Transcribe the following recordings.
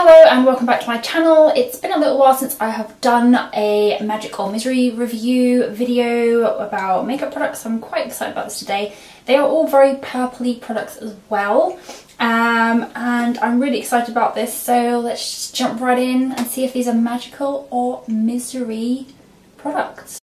Hello and welcome back to my channel. It's been a little while since I have done a Magic or Misery review video about makeup products. I'm quite excited about this today. They are all very purpley products as well, and I'm really excited about this, so let's just jump right in and see if these are magical or misery products.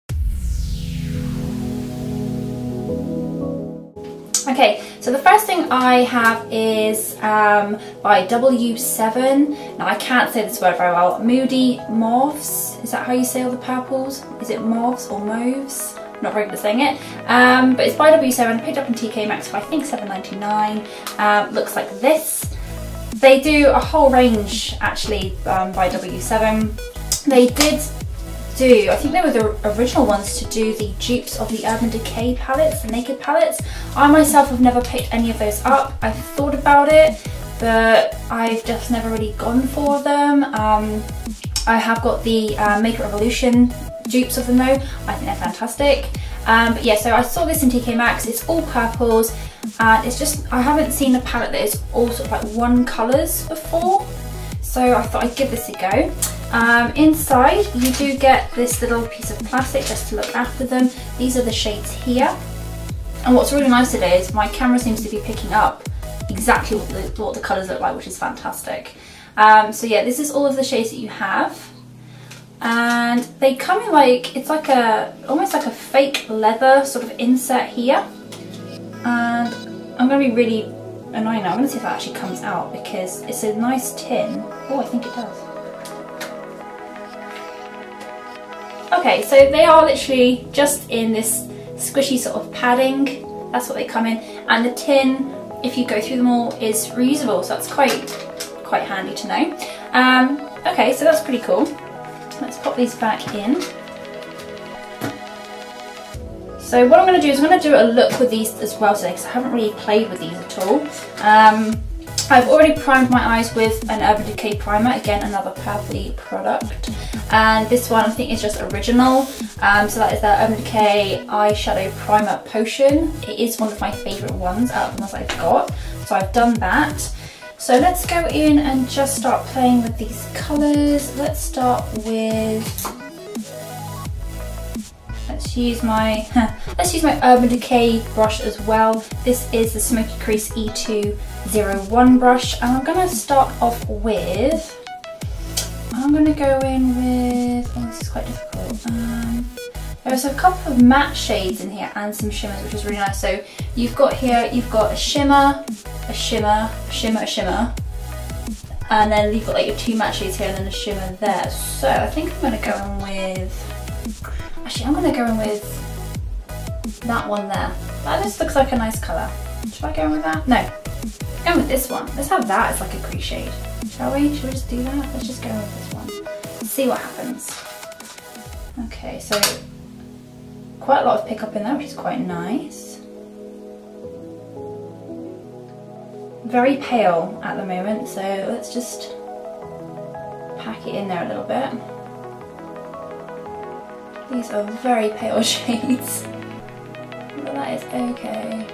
Okay, so the first thing I have is by W7. Now I can't say this word very well. Moody Mauves. Is that how you say all the purples? Is it mauves or mauves? I'm not very good at saying it. But it's by W7. I picked up in TK Maxx for I think $7.99. Looks like this. They do a whole range actually by W7. They did I think they were the original ones to do the dupes of the Urban Decay palettes, the Naked palettes. I myself have never picked any of those up. I've thought about it, but I've just never really gone for them. I have got the Makeup Revolution dupes of them though. I think they're fantastic. But yeah, so I saw this in TK Maxx. It's all purples, and it's just, I haven't seen a palette that is all sort of like one colours before. So I thought I'd give this a go. Inside you do get this little piece of plastic just to look after them. These are the shades here, and what's really nice today is my camera seems to be picking up exactly what the colours look like, which is fantastic. So yeah, this is all of the shades that you have, and they come in like, it's like almost like a fake leather sort of insert here, and I'm going to be really annoying now. I'm going to see if that actually comes out because it's a nice tin. Oh, I think it does. Okay, so they are literally just in this squishy sort of padding. That's what they come in, and the tin, if you go through them all, is reusable, so that's quite handy to know. Okay, so that's pretty cool. Let's pop these back in. So what I'm going to do is I'm going to do a look with these as well today, because I haven't really played with these at all. I've already primed my eyes with an Urban Decay primer, again another purpley product, and this one I think is just original. So that is the Urban Decay Eyeshadow Primer Potion. It is one of my favourite ones out of the ones I've got, so I've done that. So let's go in and just start playing with these colours. Let's start with, let's use my Urban Decay brush as well. This is the Smoky Crease E201 brush, and I'm going to start off with, I'm going to go in with, oh this is quite difficult, there's a couple of matte shades in here and some shimmers, which is really nice. So you've got here, you've got a shimmer, a shimmer, a shimmer, a shimmer, and then you've got like your two matte shades here and then a shimmer there. So I think I'm going to go in with, actually I'm going to go in with that one there. That just looks like a nice colour. Should I go in with that? No. Go in with this one. Let's have that as like a crease shade. Shall we? Should we just do that? Let's just go in with this one. Let's see what happens. Okay, so quite a lot of pickup in there, which is quite nice. Very pale at the moment, so let's just pack it in there a little bit. These are very pale shades, but that is okay.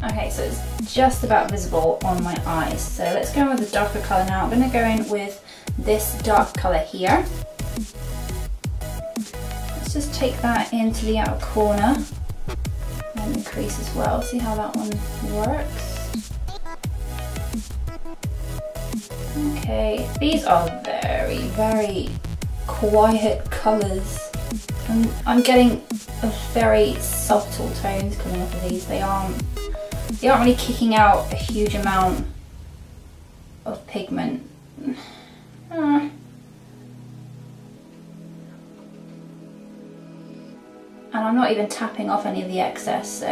Okay, so it's just about visible on my eyes. So let's go in with a darker colour now. I'm going to go in with this dark colour here. Let's just take that into the outer corner and the crease as well. See how that one works. Okay, these are very, very quiet colours. And I'm getting a very subtle tones coming off of these. They aren't really kicking out a huge amount of pigment. And I'm not even tapping off any of the excess, so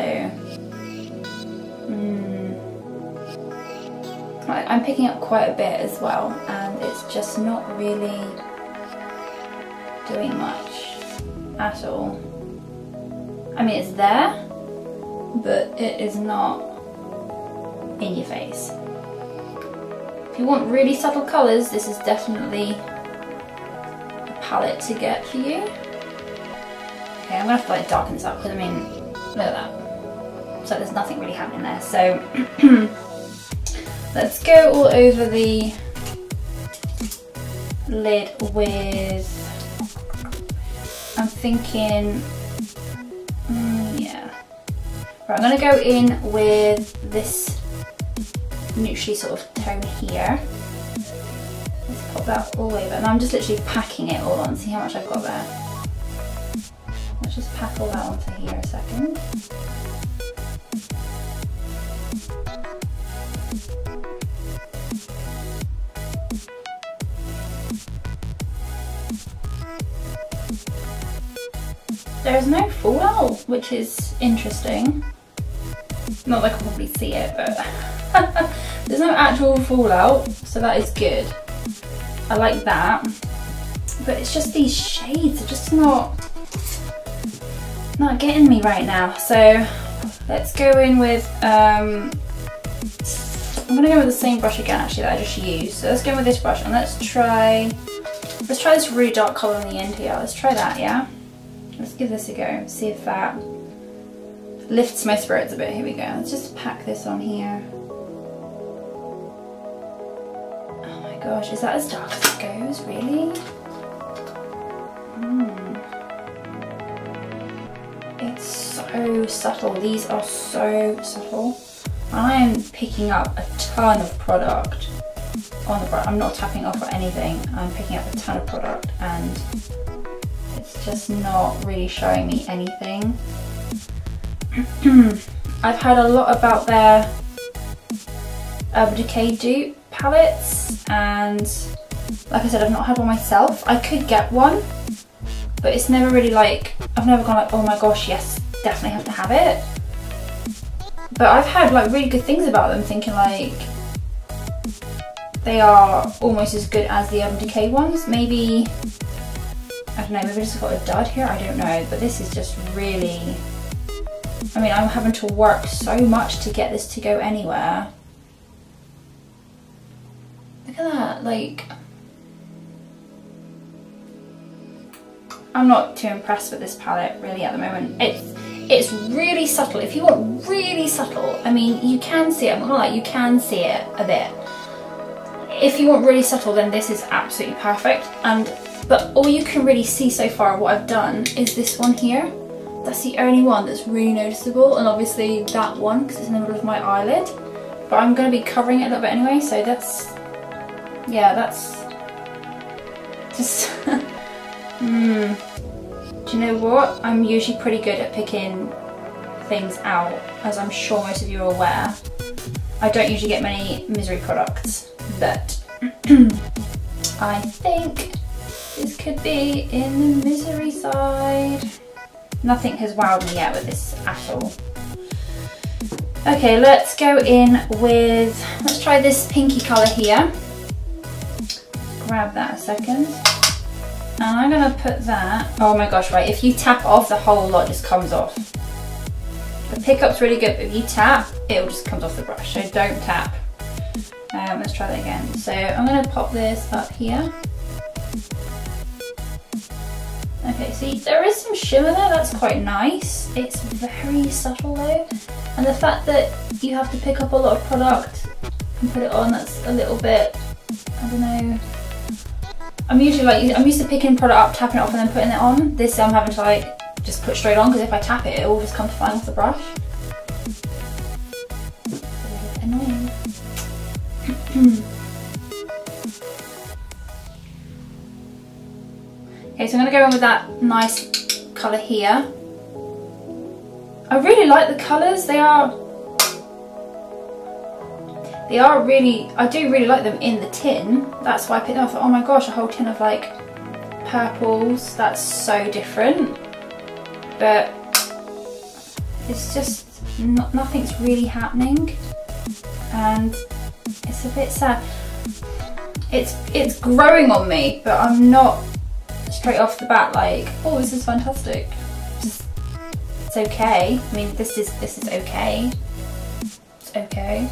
I'm picking up quite a bit as well, and it's just not really doing much at all. I mean, it's there, but it is not in your face. If you want really subtle colours, this is definitely palette to get for you. Okay, I'm gonna have to like darken this up because I mean, look at that. So there's nothing really happening there. So let's go all over the lid with, I'm thinking, yeah. Right, I'm gonna go in with this neutrally sort of tone here. Let's pop that all over, and I'm just literally packing it all on. See how much I've got there. Let's just pack all that onto here a second. There's no fallout, which is interesting. Not that I can probably see it, but there's no actual fallout, so that is good. I like that. But it's just these shades are just not getting me right now. So let's go in with, I'm gonna go with the same brush again actually that I just used. So let's go with this brush and let's try this really dark colour on the end here. Let's try that, yeah? Let's give this a go, see if that lifts my spirits a bit. Here we go. Let's just pack this on here. Oh my gosh, is that as dark as it goes? Really? It's so subtle. These are so subtle. I am picking up a ton of product on the brush. I'm not tapping off or anything. I'm picking up a ton of product and it's just not really showing me anything. I've heard a lot about their Urban Decay dupe palettes, and like I said, I've not had one myself. I could get one, but it's never really like, I've never gone like, oh my gosh, yes, definitely have to have it. But I've heard like really good things about them, thinking like they are almost as good as the Urban Decay ones. Maybe, I don't know, maybe I just got a dud here, I don't know, but this is just really, I mean, I'm having to work so much to get this to go anywhere. Look at that, like, I'm not too impressed with this palette really at the moment. It's really subtle. If you want really subtle, I mean, you can see it, I'm not gonna lie, you can see it a bit. If you want really subtle, then this is absolutely perfect. But all you can really see so far, what I've done, is this one here. That's the only one that's really noticeable, and obviously that one, because it's in the middle of my eyelid. But I'm going to be covering it a little bit anyway, so that's, yeah, that's just, Do you know what? I'm usually pretty good at picking things out, as I'm sure most of you are aware. I don't usually get many Misery products, but I think this could be in the Misery side. Nothing has wowed me yet with this at all. Okay, let's go in with, let's try this pinky colour here. Grab that a second. And I'm gonna put that, oh my gosh, right, if you tap off, the whole lot just comes off. The pickup's really good, but if you tap, it'll just come off the brush, so don't tap. Let's try that again. So I'm gonna pop this up here. Okay, see, there is some shimmer there, that's quite nice. It's very subtle though. And the fact that you have to pick up a lot of product and put it on, that's a little bit, I don't know. I'm usually like, I'm used to picking product up, tapping it off and then putting it on. This I'm having to like, just put straight on, because if I tap it, it will just come flying off the brush. Annoying. Okay, so I'm going to go in with that nice colour here. I really like the colours, they are really, I do really like them in the tin. That's why I picked them up. Oh my gosh, a whole tin of like purples, that's so different. But it's just, nothing's really happening. And it's a bit sad. It's growing on me, but I'm not straight off the bat like, oh, this is fantastic. Just, it's okay. I mean, this is okay. It's okay.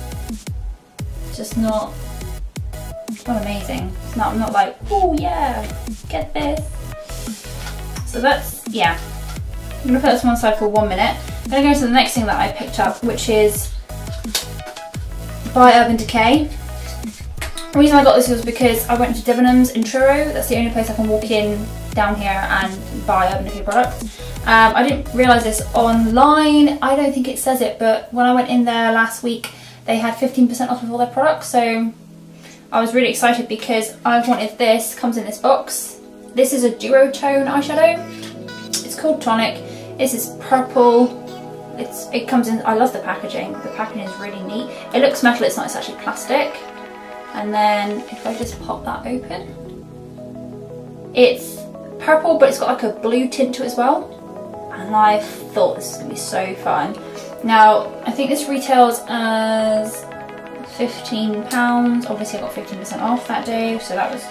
It's just not amazing. It's not, I'm not like, oh yeah, get this. So that's, yeah. I'm gonna put this on one side for 1 minute. I'm gonna go to the next thing that I picked up, which is by Urban Decay. The reason I got this was because I went to Debenhams in Truro. That's the only place I can walk in down here and buy Urban Decay products. I didn't realise this online. I don't think it says it, but when I went in there last week, they had 15% off of all their products. So I was really excited because I wanted this. Comes in this box. This is a duotone eyeshadow. It's called Tonic. This is purple. It comes in, I love the packaging. The packaging is really neat. It looks metal, it's not, it's actually plastic. And then if I just pop that open, it's purple, but it's got like a blue tint to it as well. And I thought this is gonna be so fun. Now, I think this retails as £15. Obviously I got 15% off that day, so that was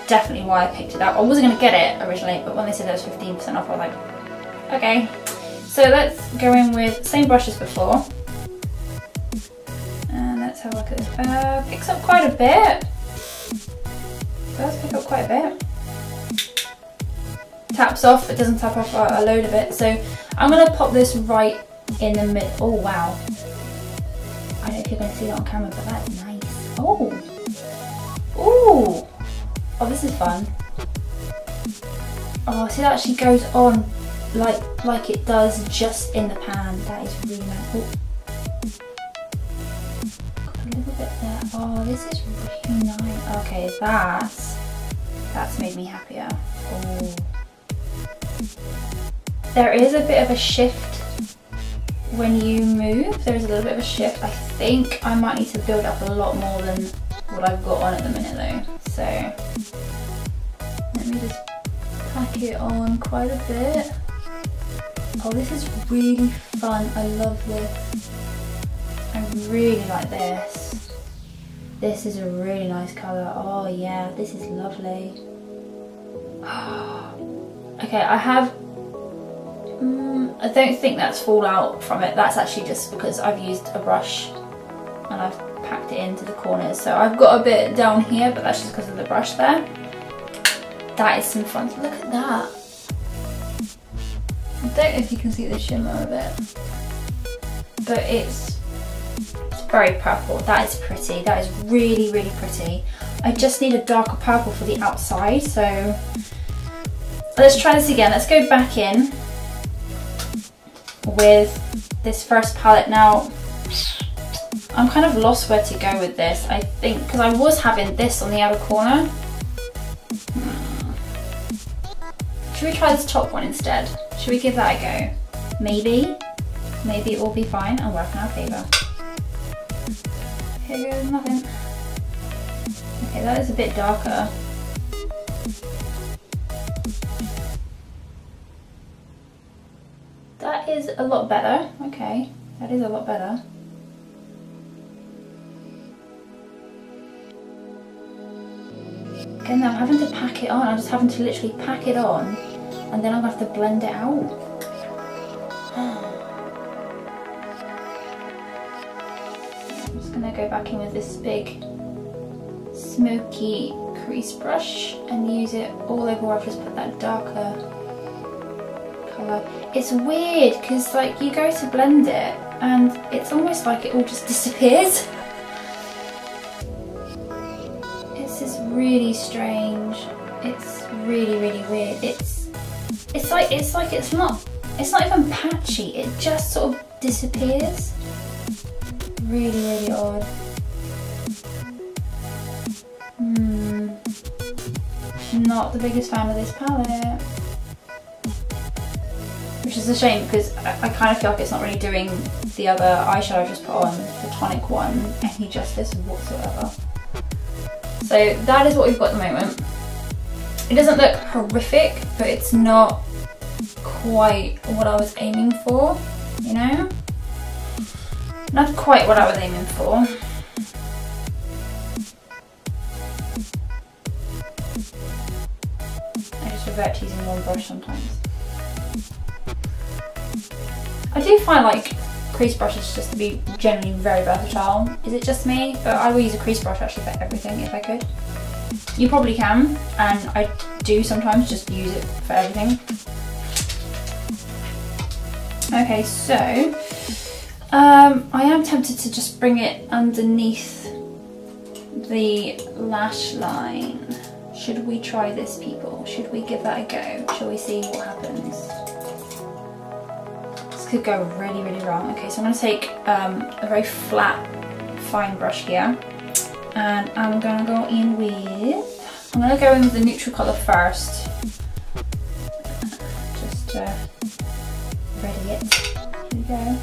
definitely why I picked it up. I wasn't gonna get it originally, but when they said there was 15% off, I was like, okay. So let's go in with the same brush as before. And let's have a look at this. Picks up quite a bit. It does pick up quite a bit. Taps off, but doesn't tap off a load of it. So I'm going to pop this right in the middle. Oh wow. I don't know if you're going to see that on camera, but that's nice. Oh. Ooh. Oh, this is fun. Oh, see, that actually goes on like it does just in the pan. That is really nice. Oh. Got a little bit there. Oh, this is really nice. Okay, that's made me happier. Oh. There is a bit of a shift when you move. There is a little bit of a shift. I think I might need to build up a lot more than what I've got on at the minute though. So let me just pack it on quite a bit. Oh, this is really fun. I love this. I really like this. This is a really nice colour. Oh yeah, this is lovely. Okay, I have, I don't think that's fallout from it. That's actually just because I've used a brush and I've packed it into the corners. So I've got a bit down here, but that's just because of the brush there. That is some fun. Look at that. I don't know if you can see the shimmer of it, but it's very purple. That is pretty. That is really, really pretty. I just need a darker purple for the outside, so let's try this again. Let's go back in with this first palette. Now, I'm kind of lost where to go with this, I think, because I was having this on the outer corner. Should we try this top one instead? Should we give that a go? Maybe. Maybe it will be fine and work in our favour. Here goes nothing. Okay, that is a bit darker. That is a lot better. Okay, that is a lot better. Again, I'm having to pack it on. I'm just having to literally pack it on, and then I'm gonna have to blend it out. I'm just gonna go back in with this big smoky crease brush and use it all over where I've just put that darker colour. It's weird because like you go to blend it and it's almost like it all just disappears. It's just really strange. It's really, really weird. It's not even patchy. It just sort of disappears. Really, really odd. Not the biggest fan of this palette. Which is a shame because I kind of feel like it's not really doing the other eyeshadow I just put on, the Tonic one, any justice whatsoever. So that is what we've got at the moment. It doesn't look horrific, but it's not quite what I was aiming for, you know? Not quite what I was aiming for. I just revert to using one brush sometimes. I do find like crease brushes just to be generally very versatile. Is it just me? But I will use a crease brush actually for everything if I could. You probably can, and I do sometimes just use it for everything. Okay, so I am tempted to just bring it underneath the lash line. Should we try this, people? Should we give that a go? Shall we see what happens? This could go really, really wrong. Okay, so I'm going to take a very flat, fine brush here, and I'm going to go in with, I'm going to go in with the neutral colour first, just to ready it. Here we go.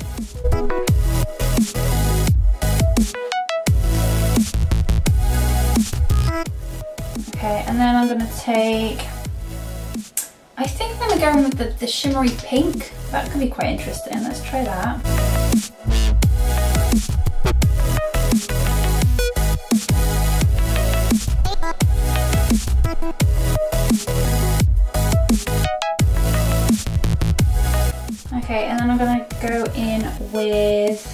Okay, and then I'm going to take, I think I'm going to go in with the shimmery pink. That could be quite interesting. Let's try that. Okay, and then I'm going to go in with,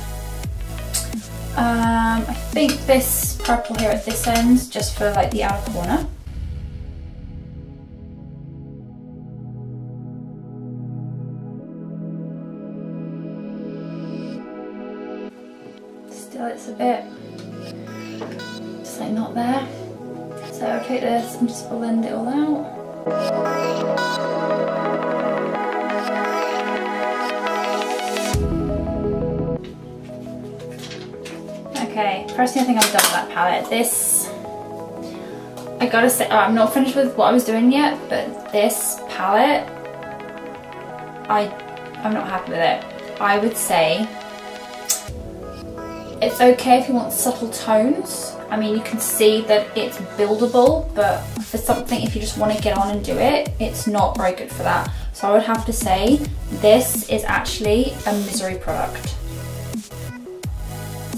I think this purple here at this end, just for like the outer corner. Still it's a bit, just like not there. So I'll take this and just blend it all out. Okay, first thing I think I've done with that palette. This, I gotta say, I'm not finished with what I was doing yet, but this palette, I'm not happy with it. I would say it's okay if you want subtle tones. I mean, you can see that it's buildable, but for something, if you just want to get on and do it, it's not very good for that. So I would have to say this is actually a Misery product.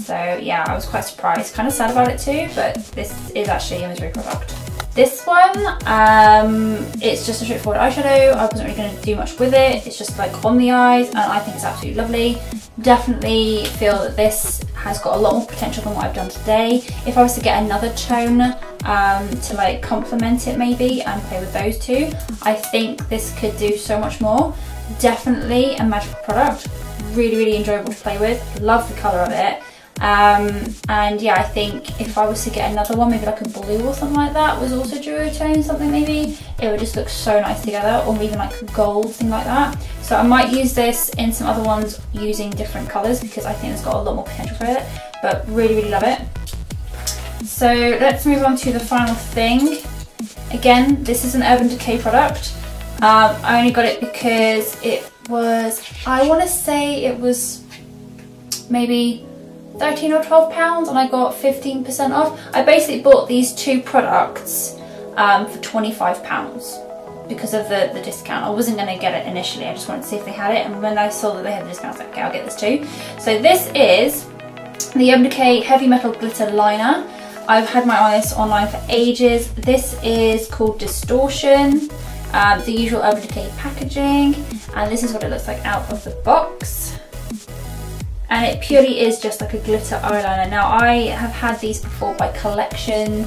So yeah, I was quite surprised, kind of sad about it too, but this is actually a Misery product. This one, it's just a straightforward eyeshadow. I wasn't really going to do much with it. It's just like on the eyes, and I think it's absolutely lovely. Definitely feel that this has got a lot more potential than what I've done today. If I was to get another tone to like complement it maybe and play with those two, I think this could do so much more. Definitely a magical product. Really, really enjoyable to play with. Love the colour of it. And yeah, I think if I was to get another one, maybe like a blue or something like that, was also duotone, something maybe, it would just look so nice together, or even like gold, thing like that. So I might use this in some other ones using different colours, because I think it's got a lot more potential for it, but really, really love it. So let's move on to the final thing. Again, this is an Urban Decay product. I only got it because it was, I want to say it was maybe 13 or 12 pounds, and I got 15% off. I basically bought these two products for 25 pounds because of the discount. I wasn't going to get it initially, I just wanted to see if they had it, and when I saw that they had the discount, I was like, okay, I'll get this too. So this is the Urban Decay Heavy Metal Glitter Liner. I've had my eye on this online for ages. This is called Distortion, the usual Urban Decay packaging, and this is what it looks like out of the box. And it purely is just like a glitter eyeliner. Now, I have had these before by Collection.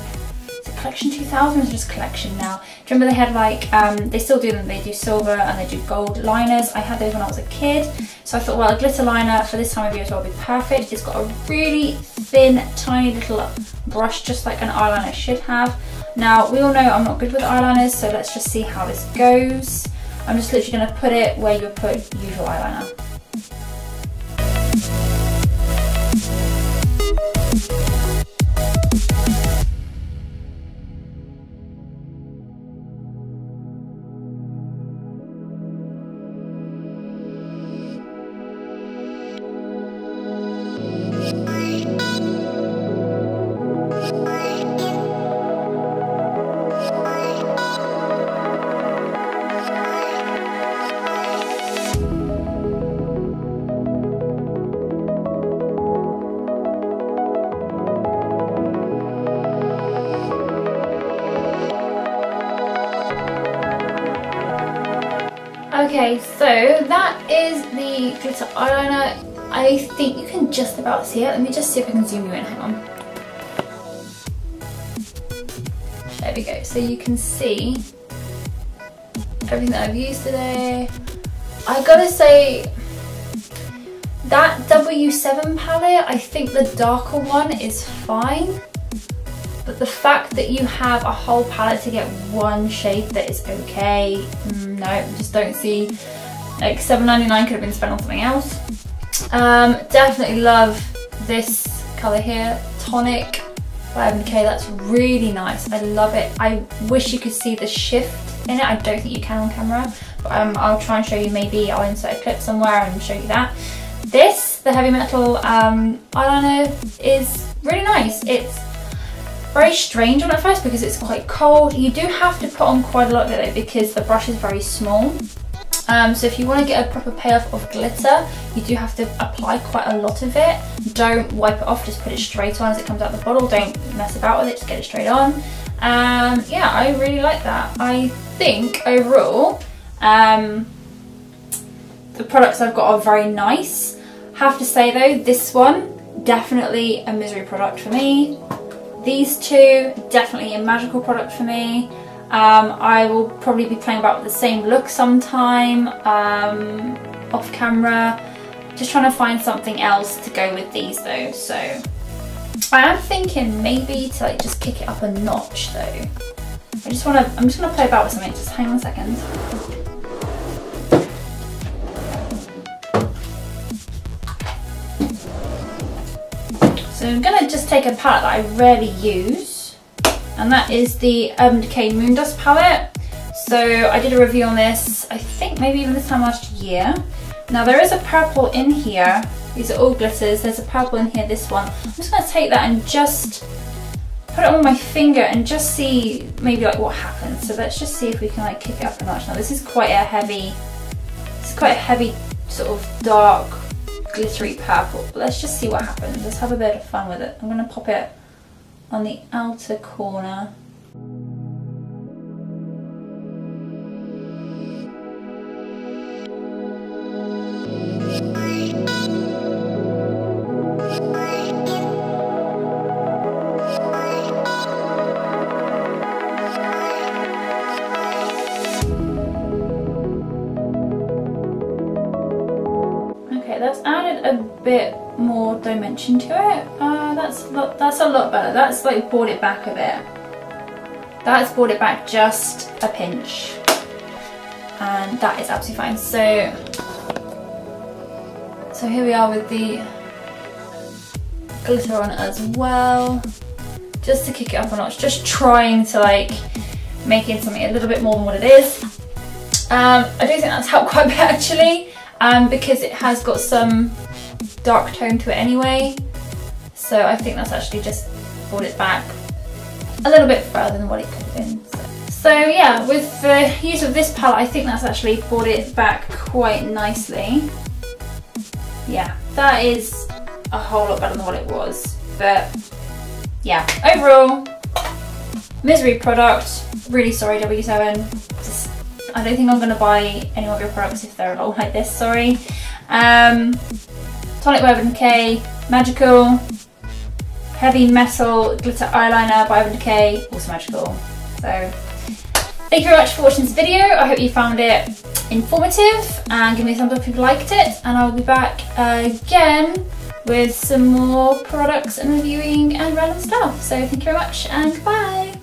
Is it Collection 2000 or is it just Collection now? Do you remember they had like, they still do them, they do silver and they do gold liners. I had those when I was a kid. So I thought, well, a glitter liner for this time of year as well would be perfect. It's got a really thin, tiny little brush, just like an eyeliner should have. Now, we all know I'm not good with eyeliners, so let's just see how this goes. I'm just literally gonna put it where you would put usual eyeliner. Okay, so that is the glitter eyeliner. I think you can just about see it. Let me just see if I can zoom you in, hang on. Show we go. So you can see everything that I've used today. I gotta say, that W7 palette, I think the darker one is fine. But the fact that you have a whole palette to get one shade that is okay, no, just don't see. Like $7.99 could have been spent on something else. Definitely love this colour here, Tonic by Urban Decay. That's really nice. I love it. I wish you could see the shift in it. I don't think you can on camera, but I'll try and show you. Maybe I'll insert a clip somewhere and show you that. This, the Heavy Metal eyeliner, is really nice. It's very strange on at first because it's quite cold. You do have to put on quite a lot of it though because the brush is very small. So if you want to get a proper payoff of glitter, you do have to apply quite a lot of it. Don't wipe it off, just put it straight on as it comes out the bottle. Don't mess about with it, just get it straight on. Yeah, I really like that. I think overall, the products I've got are very nice. Have to say though, this one, definitely a Misery product for me. These two, definitely a Magical product for me. I will probably be playing about with the same look sometime, off camera. Just trying to find something else to go with these though. So I am thinking maybe to like just kick it up a notch though. I'm just gonna play about with something. Just hang on a second. So I'm gonna just take a palette that I rarely use, and that is the Urban Decay Moondust palette. So I did a review on this, I think maybe even this time last year. Now there is a purple in here. These are all glitters. There's a purple in here, this one. I'm just gonna take that and just put it on my finger and just see maybe like what happens. So let's just see if we can like kick it up a notch. Now this is quite a heavy, sort of dark, glittery purple. But let's just see what happens. Let's have a bit of fun with it. I'm gonna pop it on the outer corner. Okay, that's added a bit more dimension to it. That's a lot better. That's like brought it back a bit. That's brought it back just a pinch, and that is absolutely fine. So here we are with the glitter on it as well, just to kick it up a notch. Just trying to like make it something a little bit more than what it is. I do think that's helped quite a bit actually, because it has got some dark tone to it anyway. So I think that's actually just brought it back a little bit further than what it could have been. So yeah, with the use of this palette, I think that's actually brought it back quite nicely. Yeah, that is a whole lot better than what it was. But yeah, overall, Misery product. Really sorry, W7. I don't think I'm going to buy any of your products if they're all like this, sorry. Tonic by Urban Decay, Magical, Heavy Metal Glitter Eyeliner by Urban Decay, also Magical. So thank you very much for watching this video. I hope you found it informative, and give me a thumbs up if you liked it, and I'll be back again with some more products and reviewing and random stuff. So thank you very much, and goodbye.